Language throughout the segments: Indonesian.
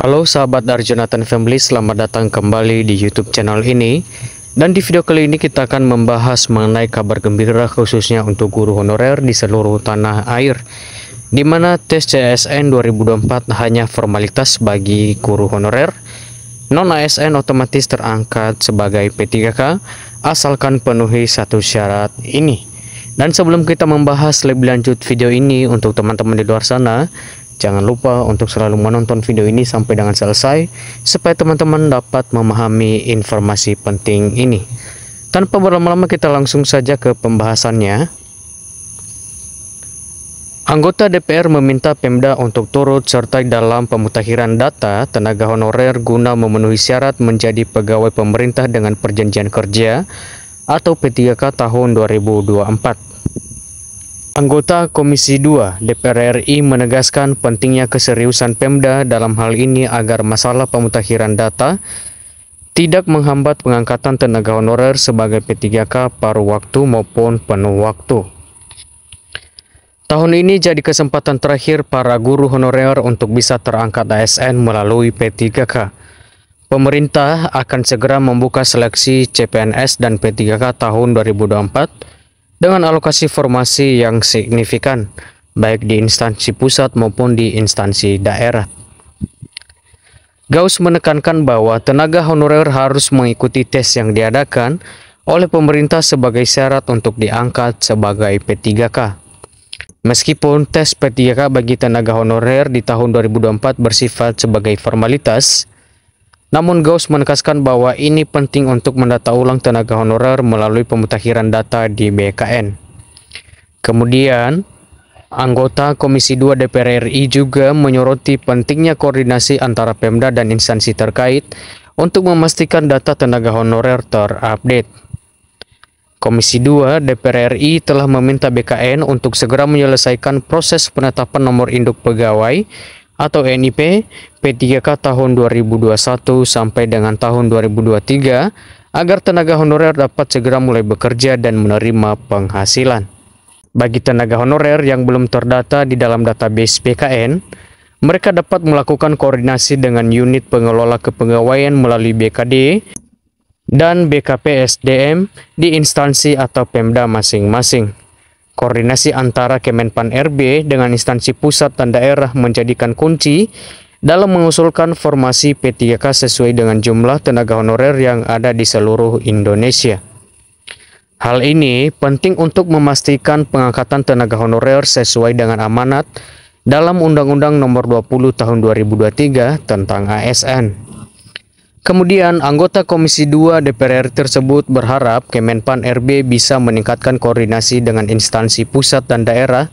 Halo sahabat dari Jonathan Family, selamat datang kembali di YouTube channel ini. Dan di video kali ini kita akan membahas mengenai kabar gembira khususnya untuk guru honorer di seluruh tanah air, di mana tes CSN 2024 hanya formalitas bagi guru honorer. Non-ASN otomatis terangkat sebagai P3K asalkan penuhi satu syarat ini. Dan sebelum kita membahas lebih lanjut video ini, untuk teman-teman di luar sana, jangan lupa untuk selalu menonton video ini sampai dengan selesai, supaya teman-teman dapat memahami informasi penting ini. Tanpa berlama-lama, kita langsung saja ke pembahasannya. Anggota DPR meminta Pemda untuk turut serta dalam pemutakhiran data tenaga honorer guna memenuhi syarat menjadi pegawai pemerintah dengan perjanjian kerja atau P3K tahun 2024. Anggota Komisi 2 DPR RI menegaskan pentingnya keseriusan Pemda dalam hal ini agar masalah pemutakhiran data tidak menghambat pengangkatan tenaga honorer sebagai P3K paruh waktu maupun penuh waktu. Tahun ini jadi kesempatan terakhir para guru honorer untuk bisa terangkat ASN melalui P3K. Pemerintah akan segera membuka seleksi CPNS dan P3K tahun 2024 dengan alokasi formasi yang signifikan, baik di instansi pusat maupun di instansi daerah. Gauss menekankan bahwa tenaga honorer harus mengikuti tes yang diadakan oleh pemerintah sebagai syarat untuk diangkat sebagai P3K. Meskipun tes P3K bagi tenaga honorer di tahun 2024 bersifat sebagai formalitas, namun Gauss menekankan bahwa ini penting untuk mendata ulang tenaga honorer melalui pemutakhiran data di BKN. Kemudian, anggota Komisi 2 DPR RI juga menyoroti pentingnya koordinasi antara Pemda dan instansi terkait untuk memastikan data tenaga honorer terupdate. Komisi 2 DPR RI telah meminta BKN untuk segera menyelesaikan proses penetapan nomor induk pegawai atau NIP P3K tahun 2021 sampai dengan tahun 2023 agar tenaga honorer dapat segera mulai bekerja dan menerima penghasilan. Bagi tenaga honorer yang belum terdata di dalam database BKN, mereka dapat melakukan koordinasi dengan unit pengelola kepegawaian melalui BKD dan BKP SDM di instansi atau Pemda masing-masing. Koordinasi antara Kemenpan RB dengan instansi pusat dan daerah menjadikan kunci dalam mengusulkan formasi P3K sesuai dengan jumlah tenaga honorer yang ada di seluruh Indonesia. Hal ini penting untuk memastikan pengangkatan tenaga honorer sesuai dengan amanat dalam Undang-Undang Nomor 20 Tahun 2023 tentang ASN. Kemudian, anggota Komisi 2 DPR tersebut berharap Kemenpan RB bisa meningkatkan koordinasi dengan instansi pusat dan daerah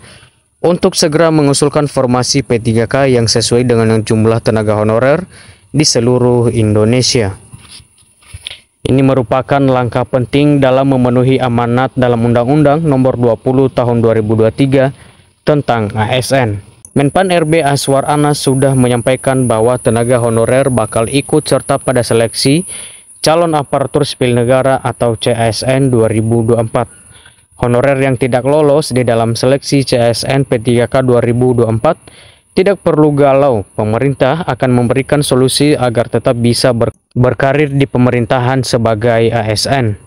untuk segera mengusulkan formasi P3K yang sesuai dengan jumlah tenaga honorer di seluruh Indonesia. Ini merupakan langkah penting dalam memenuhi amanat dalam Undang-Undang Nomor 20 Tahun 2023 tentang ASN. Menpan RB Aswar Anas sudah menyampaikan bahwa tenaga honorer bakal ikut serta pada seleksi calon aparatur sipil negara atau CSN 2024. Honorer yang tidak lolos di dalam seleksi CSN P3K 2024 tidak perlu galau. Pemerintah akan memberikan solusi agar tetap bisa berkarir di pemerintahan sebagai ASN.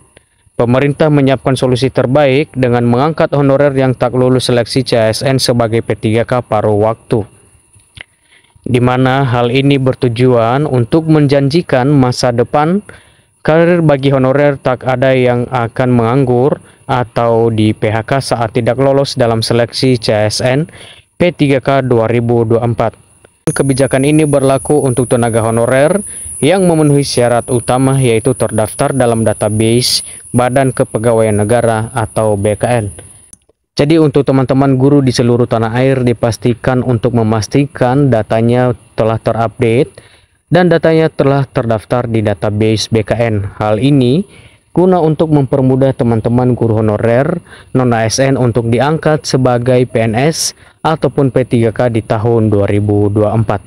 Pemerintah menyiapkan solusi terbaik dengan mengangkat honorer yang tak lulus seleksi CSN sebagai P3K paruh waktu, di mana hal ini bertujuan untuk menjanjikan masa depan karir bagi honorer tak ada yang akan menganggur atau di PHK saat tidak lolos dalam seleksi CSN P3K 2024. Kebijakan ini berlaku untuk tenaga honorer yang memenuhi syarat utama, yaitu terdaftar dalam database Badan Kepegawaian Negara atau BKN. Jadi untuk teman-teman guru di seluruh tanah air dipastikan untuk memastikan datanya telah terupdate dan datanya telah terdaftar di database BKN. Hal ini guna untuk mempermudah teman-teman guru honorer non-ASN untuk diangkat sebagai PNS ataupun P3K di tahun 2024.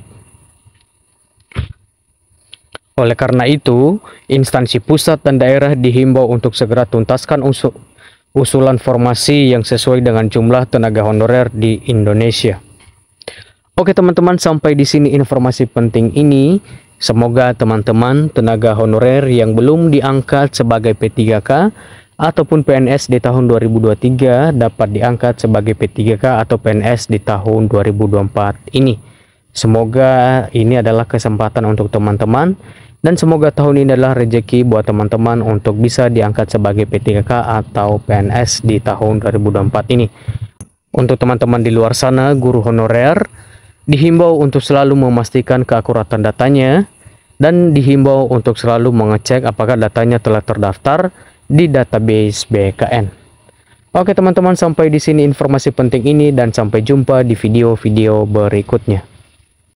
Oleh karena itu, instansi pusat dan daerah dihimbau untuk segera tuntaskan usulan formasi yang sesuai dengan jumlah tenaga honorer di Indonesia. Oke teman-teman, sampai di sini informasi penting ini. Semoga teman-teman tenaga honorer yang belum diangkat sebagai P3K ataupun PNS di tahun 2023 dapat diangkat sebagai P3K atau PNS di tahun 2024 ini. Semoga ini adalah kesempatan untuk teman-teman, dan semoga tahun ini adalah rezeki buat teman-teman untuk bisa diangkat sebagai P3K atau PNS di tahun 2024 ini. Untuk teman-teman di luar sana, guru honorer dihimbau untuk selalu memastikan keakuratan datanya dan dihimbau untuk selalu mengecek apakah datanya telah terdaftar di database BKN. Oke teman-teman, sampai di sini informasi penting ini dan sampai jumpa di video-video berikutnya.